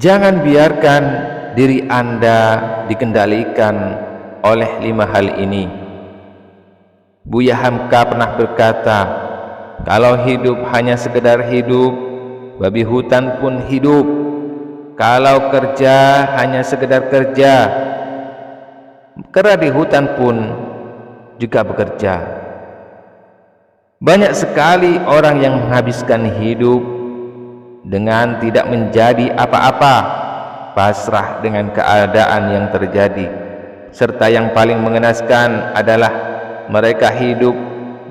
Jangan biarkan diri Anda dikendalikan oleh 5 hal ini. Buya Hamka pernah berkata, kalau hidup hanya sekedar hidup, babi hutan pun hidup. Kalau kerja hanya sekedar kerja, kera di hutan pun juga bekerja. Banyak sekali orang yang menghabiskan hidup dengan tidak menjadi apa-apa, pasrah dengan keadaan yang terjadi. Serta yang paling mengenaskan adalah mereka hidup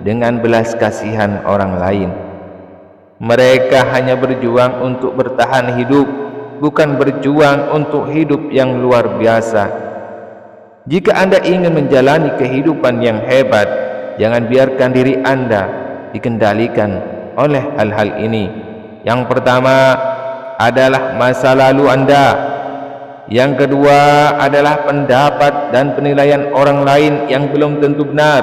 dengan belas kasihan orang lain. Mereka hanya berjuang untuk bertahan hidup, bukan berjuang untuk hidup yang luar biasa. Jika Anda ingin menjalani kehidupan yang hebat, jangan biarkan diri Anda dikendalikan oleh hal-hal ini. Yang pertama adalah masa lalu Anda. Yang kedua adalah pendapat dan penilaian orang lain yang belum tentu benar.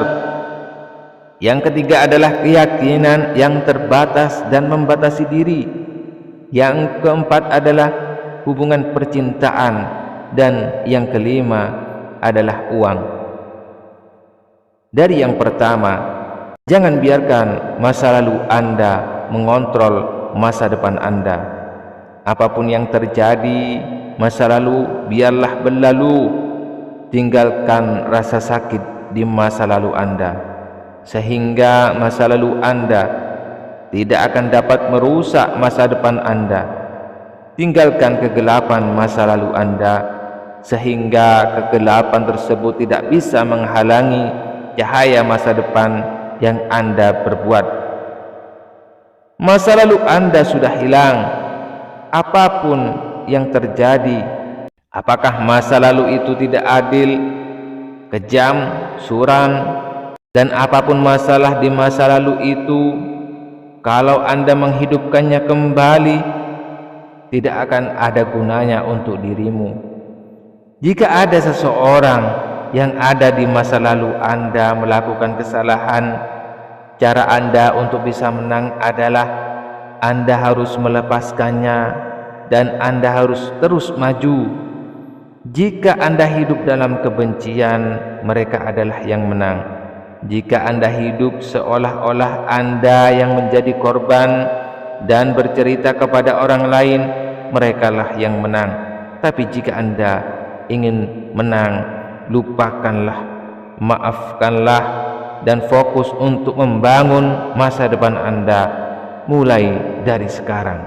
Yang ketiga adalah keyakinan yang terbatas dan membatasi diri. Yang keempat adalah hubungan percintaan. Dan yang kelima adalah uang. Dari yang pertama, jangan biarkan masa lalu Anda mengontrol masa depan Anda. Apapun yang terjadi, masa lalu biarlah berlalu. Tinggalkan rasa sakit di masa lalu Anda, sehingga masa lalu Anda tidak akan dapat merusak masa depan Anda. Tinggalkan kegelapan masa lalu Anda, sehingga kegelapan tersebut tidak bisa menghalangi cahaya masa depan yang Anda perbuat. Masa lalu Anda sudah hilang. Apapun yang terjadi, apakah masa lalu itu tidak adil, kejam, suram, dan apapun masalah di masa lalu itu, kalau Anda menghidupkannya kembali, tidak akan ada gunanya untuk dirimu. Jika ada seseorang yang ada di masa lalu Anda melakukan kesalahan, cara Anda untuk bisa menang adalah Anda harus melepaskannya dan Anda harus terus maju. Jika Anda hidup dalam kebencian, mereka adalah yang menang. Jika Anda hidup seolah-olah Anda yang menjadi korban dan bercerita kepada orang lain, merekalah yang menang. Tapi jika Anda ingin menang, lupakanlah, maafkanlah, dan fokus untuk membangun masa depan Anda mulai dari sekarang.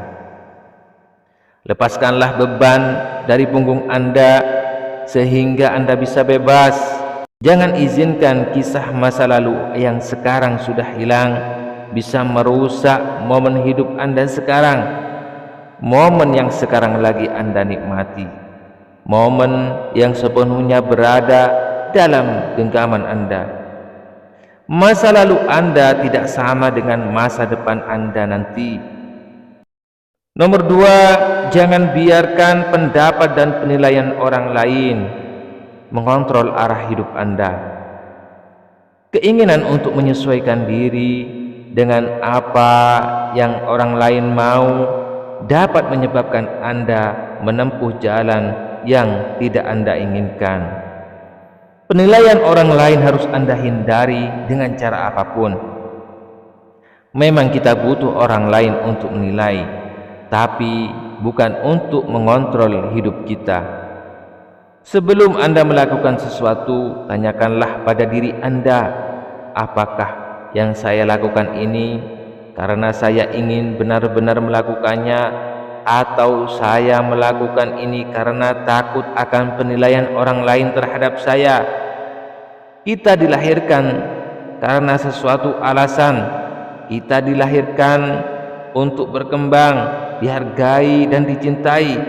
Lepaskanlah beban dari punggung Anda sehingga Anda bisa bebas. Jangan izinkan kisah masa lalu yang sekarang sudah hilang bisa merusak momen hidup Anda sekarang. Momen yang sekarang lagi Anda nikmati, momen yang sepenuhnya berada dalam genggaman Anda. Masa lalu Anda tidak sama dengan masa depan Anda nanti. Nomor 2, jangan biarkan pendapat dan penilaian orang lain mengontrol arah hidup Anda. Keinginan untuk menyesuaikan diri dengan apa yang orang lain mau dapat menyebabkan Anda menempuh jalan yang tidak Anda inginkan. Penilaian orang lain harus Anda hindari dengan cara apapun. Memang kita butuh orang lain untuk menilai, tapi bukan untuk mengontrol hidup kita. Sebelum Anda melakukan sesuatu, tanyakanlah pada diri Anda, apakah yang saya lakukan ini karena saya ingin benar-benar melakukannya, atau saya melakukan ini karena takut akan penilaian orang lain terhadap saya. Kita dilahirkan karena sesuatu alasan. Kita dilahirkan untuk berkembang, dihargai dan dicintai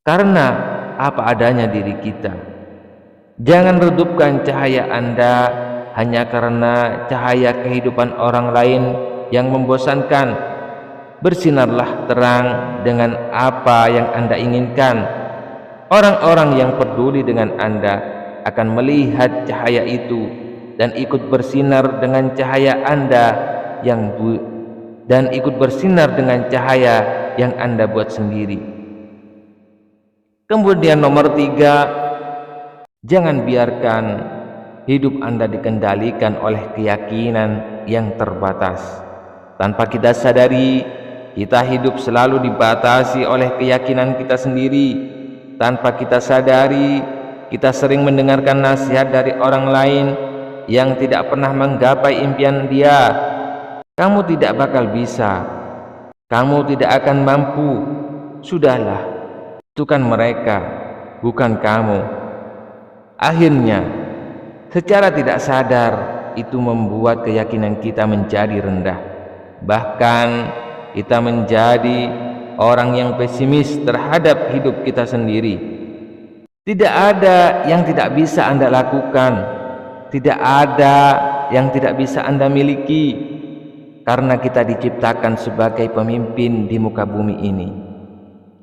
karena apa adanya diri kita. Jangan redupkan cahaya Anda hanya karena cahaya kehidupan orang lain yang membosankan. Bersinarlah terang dengan apa yang Anda inginkan. Orang-orang yang peduli dengan Anda akan melihat cahaya itu dan ikut bersinar dengan cahaya Anda dan ikut bersinar dengan cahaya yang Anda buat sendiri. Kemudian nomor 3, jangan biarkan hidup Anda dikendalikan oleh keyakinan yang terbatas. Tanpa kita sadari, kita hidup selalu dibatasi oleh keyakinan kita sendiri. Tanpa kita sadari, kita sering mendengarkan nasihat dari orang lain yang tidak pernah menggapai impian dia. Kamu tidak bakal bisa, kamu tidak akan mampu. Sudahlah, itu kan mereka, bukan kamu. Akhirnya, secara tidak sadar, itu membuat keyakinan kita menjadi rendah. Bahkan kita menjadi orang yang pesimis terhadap hidup kita sendiri. Tidak ada yang tidak bisa Anda lakukan, tidak ada yang tidak bisa Anda miliki, karena kita diciptakan sebagai pemimpin di muka bumi ini.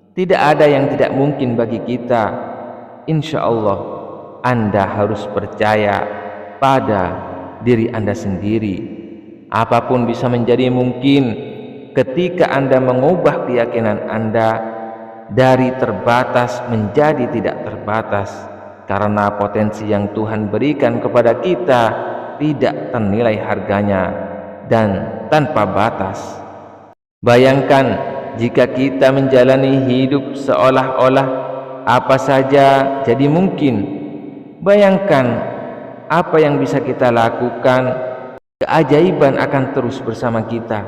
Tidak ada yang tidak mungkin bagi kita. Insya Allah, Anda harus percaya pada diri Anda sendiri. Apapun bisa menjadi mungkin ketika Anda mengubah keyakinan Anda dari terbatas menjadi tidak terbatas, karena potensi yang Tuhan berikan kepada kita tidak ternilai harganya dan tanpa batas. Bayangkan jika kita menjalani hidup seolah-olah apa saja jadi mungkin. Bayangkan apa yang bisa kita lakukan, keajaiban akan terus bersama kita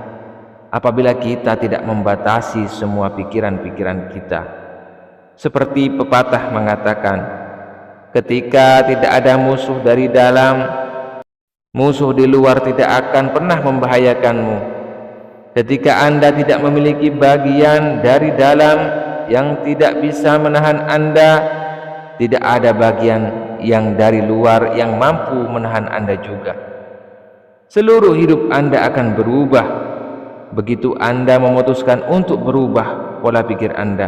apabila kita tidak membatasi semua pikiran-pikiran kita. Seperti pepatah mengatakan, ketika tidak ada musuh dari dalam, musuh di luar tidak akan pernah membahayakanmu. Ketika Anda tidak memiliki bagian dari dalam yang tidak bisa menahan Anda, tidak ada bagian yang dari luar yang mampu menahan Anda juga. Seluruh hidup Anda akan berubah begitu Anda memutuskan untuk berubah pola pikir Anda.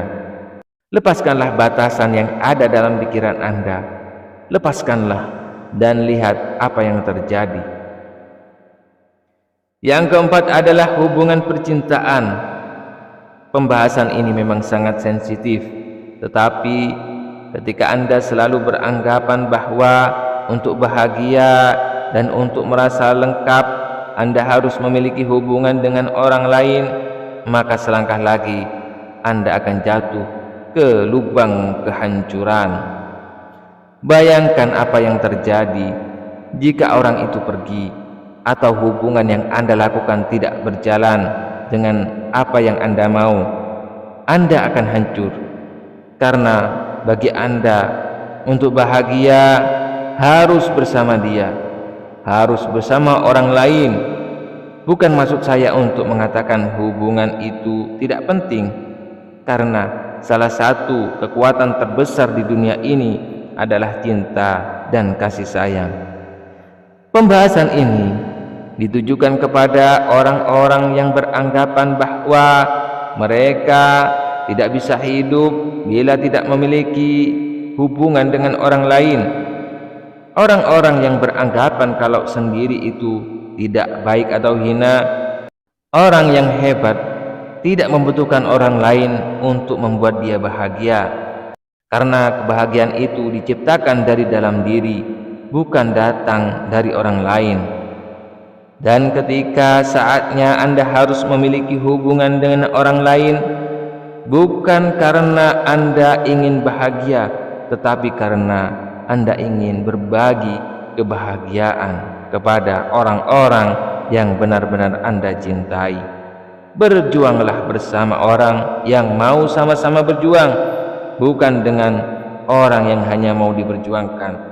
Lepaskanlah batasan yang ada dalam pikiran Anda. Lepaskanlah dan lihat apa yang terjadi. Yang keempat adalah hubungan percintaan. Pembahasan ini memang sangat sensitif, tetapi ketika Anda selalu beranggapan bahwa untuk bahagia dan untuk merasa lengkap Anda harus memiliki hubungan dengan orang lain, maka selangkah lagi Anda akan jatuh ke lubang kehancuran. Bayangkan apa yang terjadi jika orang itu pergi, atau hubungan yang Anda lakukan tidak berjalan dengan apa yang Anda mau. Anda akan hancur, karena bagi Anda untuk bahagia harus bersama dia, harus bersama orang lain. Bukan maksud saya untuk mengatakan hubungan itu tidak penting, karena salah satu kekuatan terbesar di dunia ini adalah cinta dan kasih sayang. Pembahasan ini ditujukan kepada orang-orang yang beranggapan bahwa mereka tidak bisa hidup bila tidak memiliki hubungan dengan orang lain. Orang-orang yang beranggapan kalau sendiri itu tidak baik atau hina. Orang yang hebat tidak membutuhkan orang lain untuk membuat dia bahagia, karena kebahagiaan itu diciptakan dari dalam diri, bukan datang dari orang lain. Dan ketika saatnya Anda harus memiliki hubungan dengan orang lain, bukan karena Anda ingin bahagia, tetapi karena Anda ingin berbagi kebahagiaan kepada orang-orang yang benar-benar Anda cintai. Berjuanglah bersama orang yang mau sama-sama berjuang, bukan dengan orang yang hanya mau diperjuangkan.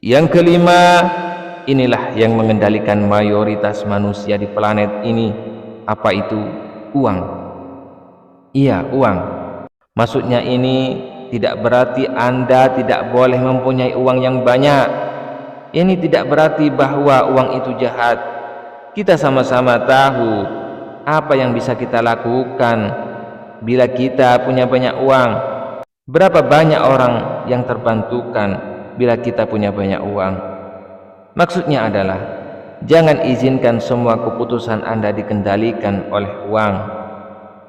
Yang kelima, inilah yang mengendalikan mayoritas manusia di planet ini. Apa itu? Uang. Iya, uang. Maksudnya ini tidak berarti Anda tidak boleh mempunyai uang yang banyak. Ini tidak berarti bahwa uang itu jahat. Kita sama-sama tahu apa yang bisa kita lakukan bila kita punya banyak uang. Berapa banyak orang yang terbantukan bila kita punya banyak uang. Maksudnya adalah, jangan izinkan semua keputusan Anda dikendalikan oleh uang.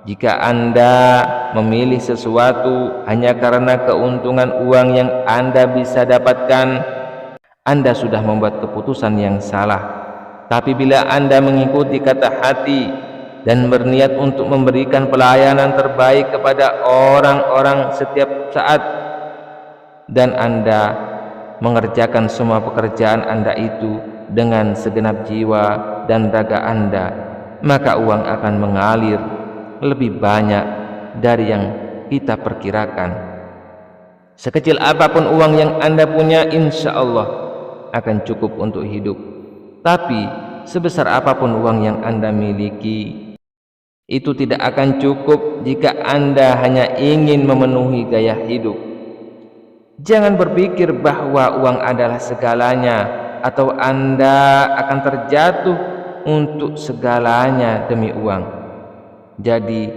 Jika Anda memilih sesuatu hanya karena keuntungan uang yang Anda bisa dapatkan, Anda sudah membuat keputusan yang salah. Tapi bila Anda mengikuti kata hati dan berniat untuk memberikan pelayanan terbaik kepada orang-orang setiap saat, dan Anda mengerjakan semua pekerjaan Anda itu dengan segenap jiwa dan raga Anda, maka uang akan mengalir lebih banyak dari yang kita perkirakan. Sekecil apapun uang yang Anda punya, insya Allah akan cukup untuk hidup. Tapi sebesar apapun uang yang Anda miliki, itu tidak akan cukup jika Anda hanya ingin memenuhi gaya hidup. Jangan berpikir bahwa uang adalah segalanya, atau Anda akan terjatuh untuk segalanya demi uang. Jadi,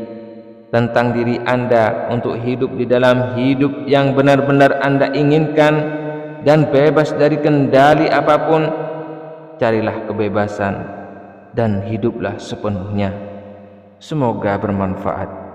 tentang diri Anda untuk hidup di dalam hidup yang benar-benar Anda inginkan dan bebas dari kendali apapun, carilah kebebasan dan hiduplah sepenuhnya. Semoga bermanfaat.